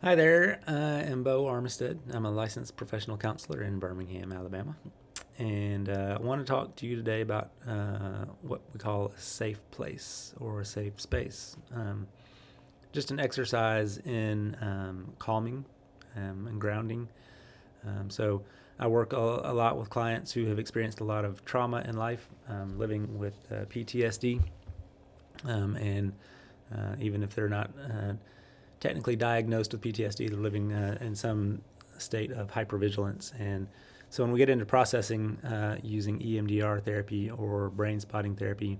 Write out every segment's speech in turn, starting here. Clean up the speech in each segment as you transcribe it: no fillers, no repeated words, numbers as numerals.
Hi there, I am Bo Armistead. I'm a licensed professional counselor in Birmingham, Alabama. And I want to talk to you today about what we call a safe place or a safe space. Just an exercise in calming and grounding. So I work a lot with clients who have experienced a lot of trauma in life, living with PTSD. And even if they're not technically diagnosed with PTSD, they're living in some state of hypervigilance. And so when we get into processing using EMDR therapy or brain spotting therapy,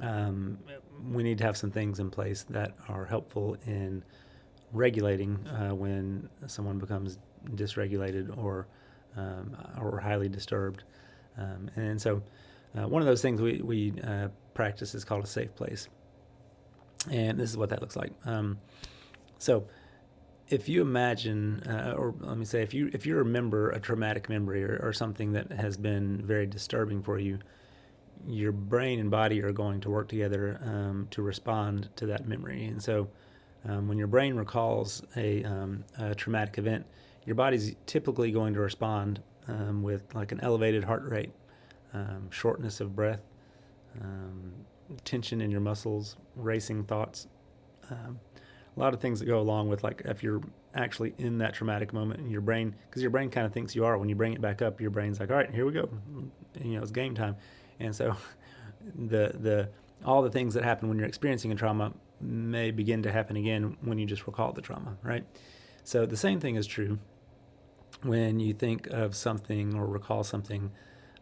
we need to have some things in place that are helpful in regulating when someone becomes dysregulated or highly disturbed. And so one of those things we practice is called a safe place. And this is what that looks like. So if you imagine, or let me say, if you remember a traumatic memory or something that has been very disturbing for you, your brain and body are going to work together to respond to that memory. And so when your brain recalls a traumatic event, your body's typically going to respond with like an elevated heart rate, shortness of breath, tension in your muscles, racing thoughts, a lot of things that go along with, like, if you're actually in that traumatic moment in your brain, because your brain kind of thinks you are. When you bring it back up, your brain's like, all right, here we go, it's game time. And so the all the things that happen when you're experiencing a trauma may begin to happen again when you just recall the trauma, right? So the same thing is true when you think of something or recall something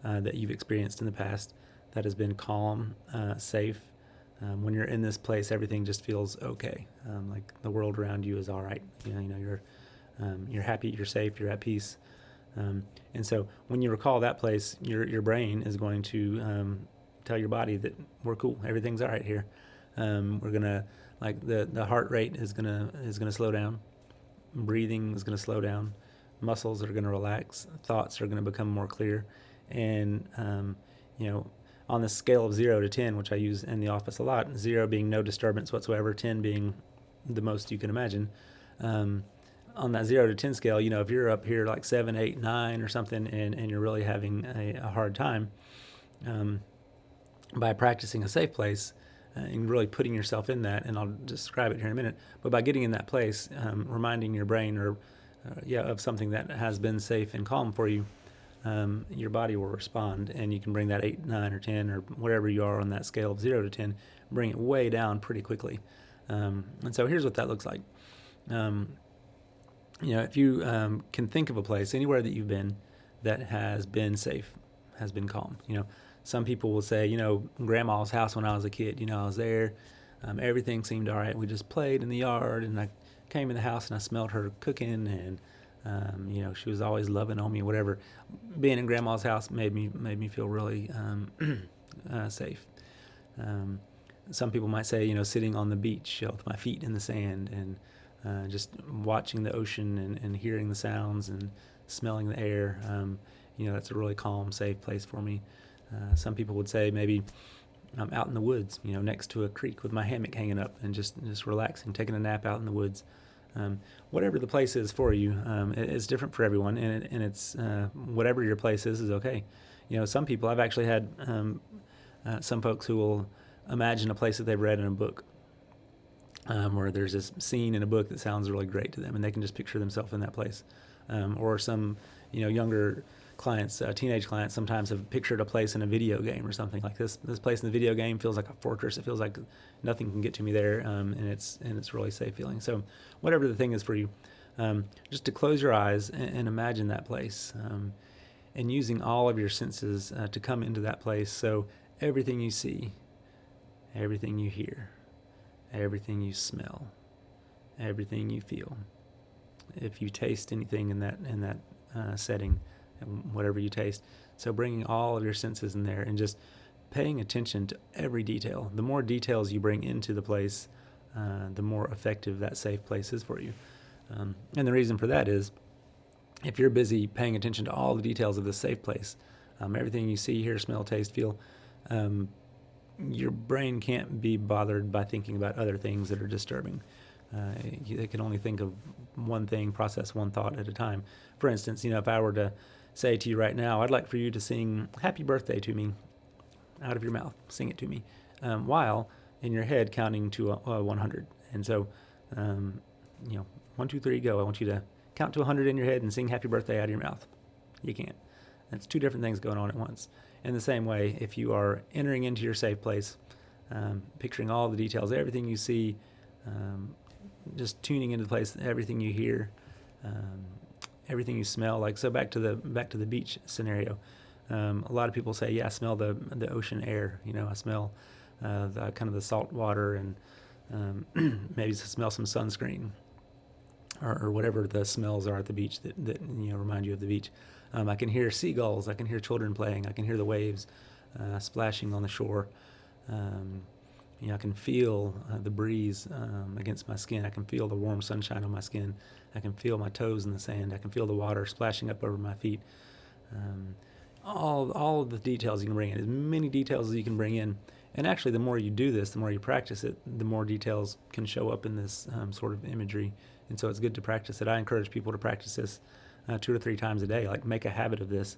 that you've experienced in the past that has been calm, safe. When you're in this place, everything just feels okay. Like the world around you is all right. You're happy, you're safe, you're at peace. And so when you recall that place, your brain is going to tell your body that we're cool, everything's all right here. We're gonna, like, the heart rate is gonna slow down, breathing is gonna slow down, muscles are gonna relax, thoughts are gonna become more clear, and you know on the scale of 0 to 10, which I use in the office a lot, 0 being no disturbance whatsoever, 10 being the most you can imagine. On that 0 to 10 scale, if you're up here like 7, 8, 9 or something, and you're really having a hard time, by practicing a safe place and really putting yourself in that, and I'll describe it here in a minute, but by getting in that place, reminding your brain of something that has been safe and calm for you, your body will respond, and you can bring that 8, 9, or 10, or whatever you are on that scale of 0 to 10, bring it way down pretty quickly. And so here's what that looks like. If you can think of a place anywhere that you've been that has been safe, has been calm. Some people will say, grandma's house when I was a kid, I was there, everything seemed all right. We just played in the yard, and I came in the house and I smelled her cooking, and she was always loving on me, whatever. Being in grandma's house made me feel really safe. Some people might say, sitting on the beach with my feet in the sand, and just watching the ocean and hearing the sounds and smelling the air. That's a really calm, safe place for me. Some people would say maybe I'm out in the woods, next to a creek with my hammock hanging up and just relaxing, taking a nap out in the woods. Whatever the place is for you, it's different for everyone, and it's whatever your place is okay. Some people, I've actually had some folks who will imagine a place that they've read in a book, where there's this scene in a book that sounds really great to them, and they can just picture themselves in that place. Or some younger clients, teenage clients, sometimes have pictured a place in a video game or something like this. This place in the video game feels like a fortress. It feels like nothing can get to me there, and it's really safe feeling. So whatever the thing is for you, just to close your eyes and imagine that place, and using all of your senses to come into that place. So everything you see, everything you hear, everything you smell, everything you feel. If you taste anything in that setting, whatever you taste. So bringing all of your senses in there and just paying attention to every detail. The more details you bring into the place, the more effective that safe place is for you. And the reason for that is, if you're busy paying attention to all the details of this safe place, everything you see, hear, smell, taste, feel, your brain can't be bothered by thinking about other things that are disturbing. They can only think of one thing, process one thought at a time. For instance, if I were to say to you right now, I'd like for you to sing "Happy Birthday" to me out of your mouth. Sing it to me, while in your head counting to 100. And so, 1, 2, 3, go. I want you to count to 100 in your head and sing "Happy Birthday" out of your mouth. You can't. That's two different things going on at once. In the same way, if you are entering into your safe place, picturing all the details, everything you see, just tuning into the place, everything you hear, everything you smell. Like, so back to the beach scenario. A lot of people say, yeah, I smell the ocean air. I smell the kind of the salt water, and maybe smell some sunscreen, or whatever the smells are at the beach that remind you of the beach. I can hear seagulls. I can hear children playing. I can hear the waves splashing on the shore. I can feel the breeze against my skin. I can feel the warm sunshine on my skin. I can feel my toes in the sand. I can feel the water splashing up over my feet. All of the details you can bring in, as many details as you can bring in. And actually, the more you do this, the more you practice it, the more details can show up in this sort of imagery. And so it's good to practice it. I encourage people to practice this 2 to 3 times a day. Like, make a habit of this,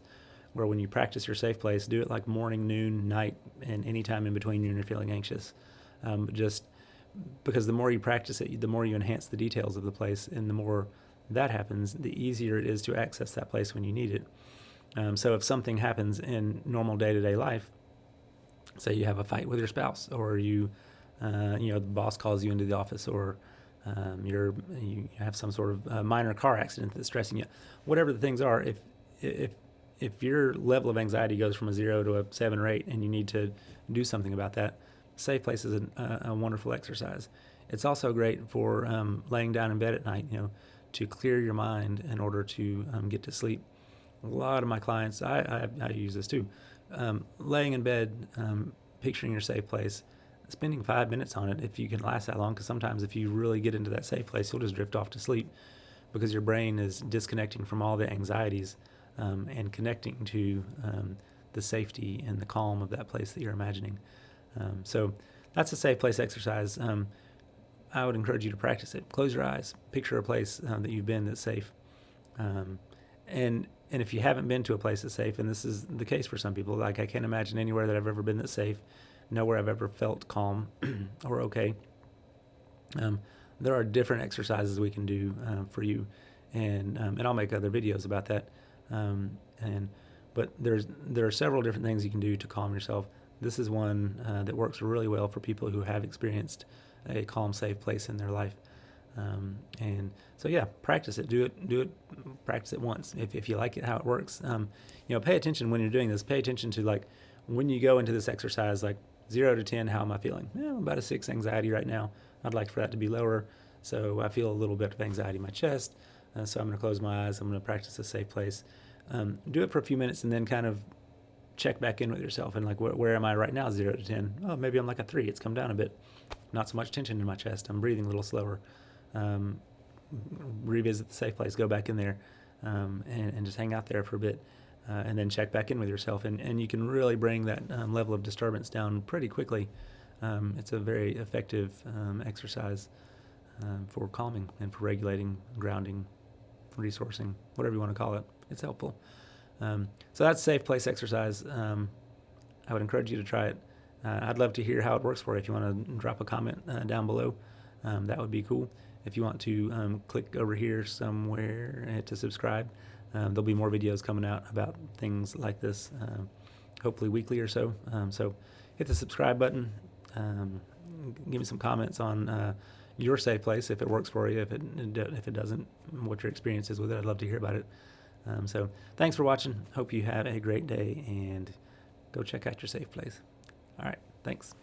where when you practice your safe place, do it like morning, noon, night, and any time in between when you're feeling anxious. Just because the more you practice it, the more you enhance the details of the place, and the more that happens, the easier it is to access that place when you need it. So if something happens in normal day-to-day life, say you have a fight with your spouse, or the boss calls you into the office, or you have some sort of minor car accident that's stressing you, whatever the things are, if your level of anxiety goes from a 0 to a 7 or 8, and you need to do something about that, safe place is a wonderful exercise. It's also great for laying down in bed at night, to clear your mind in order to get to sleep. A lot of my clients, I use this too, laying in bed, picturing your safe place, spending 5 minutes on it, if you can last that long, because sometimes if you really get into that safe place, you'll just drift off to sleep, because your brain is disconnecting from all the anxieties and connecting to the safety and the calm of that place that you're imagining. So that's a safe place exercise. I would encourage you to practice it. Close your eyes, picture a place that you've been that's safe. And if you haven't been to a place that's safe, and this is the case for some people, like, I can't imagine anywhere that I've ever been that's safe, nowhere I've ever felt calm or okay. There are different exercises we can do for you, and I'll make other videos about that. But there are several different things you can do to calm yourself. This is one that works really well for people who have experienced a calm, safe place in their life. And so, yeah, practice it. Do it. Practice it once. If you like it, how it works. Pay attention when you're doing this. Pay attention to, like, when you go into this exercise, like 0 to 10, how am I feeling? I'm about a 6 anxiety right now. I'd like for that to be lower. So I feel a little bit of anxiety in my chest. So I'm going to close my eyes. I'm going to practice a safe place. Do it for a few minutes, and then kind of check back in with yourself, and like, where am I right now? 0 to 10. Oh, maybe I'm like a 3. It's come down a bit. Not so much tension in my chest. I'm breathing a little slower. Revisit the safe place. Go back in there, and just hang out there for a bit, and then check back in with yourself. And you can really bring that level of disturbance down pretty quickly. It's a very effective exercise for calming and for regulating, grounding, resourcing, whatever you want to call it. It's helpful. So that's safe place exercise. I would encourage you to try it. I'd love to hear how it works for you. If you want to drop a comment down below, that would be cool. If you want to click over here somewhere and hit to subscribe, there'll be more videos coming out about things like this, hopefully weekly or so. So hit the subscribe button. Give me some comments on your safe place, if it works for you. If it doesn't, what your experience is with it. I'd love to hear about it. So thanks for watching. Hope you have a great day, and go check out your safe place. All right. Thanks.